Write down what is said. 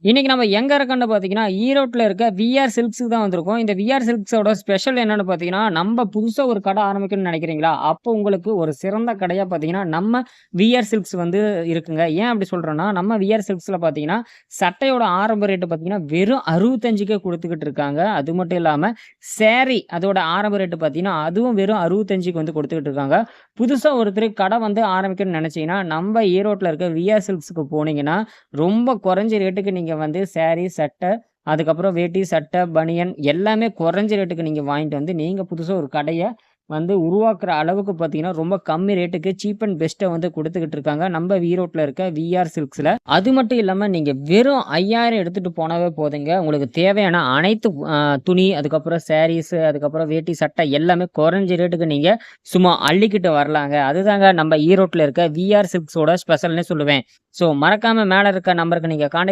இன்னைக்கு நம்ம எங்க இருக்கோம்னு பார்த்தீங்கன்னா, ஈரோட்ல இருக்க விஆர் சில்க்ஸ்க்கு தான் வந்திருக்கோம். இந்த விஆர் சில்க்ஸோட ஸ்பெஷல் என்னன்னு பார்த்தீங்கன்னா, நம்ம புதுசா ஒரு கடை ஆரம்பிக்கணும்னு நினைக்கிறீங்களா? அப்போ உங்களுக்கு ஒரு சிறந்த கடையா பார்த்தீங்கன்னா, நம்ம விஆர் சில்க்ஸ் வந்து இருக்குங்க. ஏன் அப்படி சொல்றேன்னா, நம்ம விஆர் சில்க்ஸ்ல பார்த்தீங்கன்னா, சட்டையோட ஆரம்ப ரேட் பார்த்தீங்கன்னா, வெறும் 65க்கே குடுத்துக்கிட்டு இருக்காங்க. அது மட்டும் இல்லாம, சாரி அதோட ஆரம்ப ரேட் பார்த்தீங்கன்னா, அதுவும் வெறும் 65க்கு வந்து குடுத்துக்கிட்டு இருக்காங்க. புதுசா ஒருத்தர் கடை வந்து ஆரம்பிக்கணும்னு நினைச்சீங்கன்னா, நம்ம ஈரோட்ல இருக்க விஆர் சில்க்ஸ்க்கு போனீங்கன்னா, ரொம்ப குறைஞ்ச ரேட்டுக்கு நீங்க வந்து சாரி, சட்டை, அதுக்கப்புறம் வேட்டி, சட்டை, பனியன் எல்லாமே குறைஞ்ச ரேட்டுக்கு நீங்க வாங்கிட்டு வந்து, நீங்க புதுசா ஒரு கடைய வந்து உருவாக்குற அளவுக்கு பார்த்தீங்கன்னா, ரொம்ப கம்மி ரேட்டுக்கு சீப் அண்ட் பெஸ்ட்டா வந்து குடுத்துக்கிட்டு இருக்காங்க. நம்ம ஈரோட்ல இருக்க விஆர் சில்க்ஸ்ல. அது மட்டும் இல்லாம நீங்க வெறும் 5000 எடுத்துட்டு போனாவே போதுங்க. உங்களுக்கு தேவையான அனைத்து துணி, அதுக்கப்புறம் சாரீஸ், அதுக்கப்புறம் வேட்டி, சட்டை எல்லாமே குறைஞ்ச ரேட்டுக்கு நீங்க சும்மா அள்ளிக்கிட்டு வரலாங்க. அதுதாங்க நம்ம ஈரோட்ல இருக்க விஆர் சில்க்ஸோட ஸ்பெஷல்னே சொல்லுவேன். ஸோ மறக்காம மேல இருக்க நம்பருக்கு நீங்க கான்டாக்ட்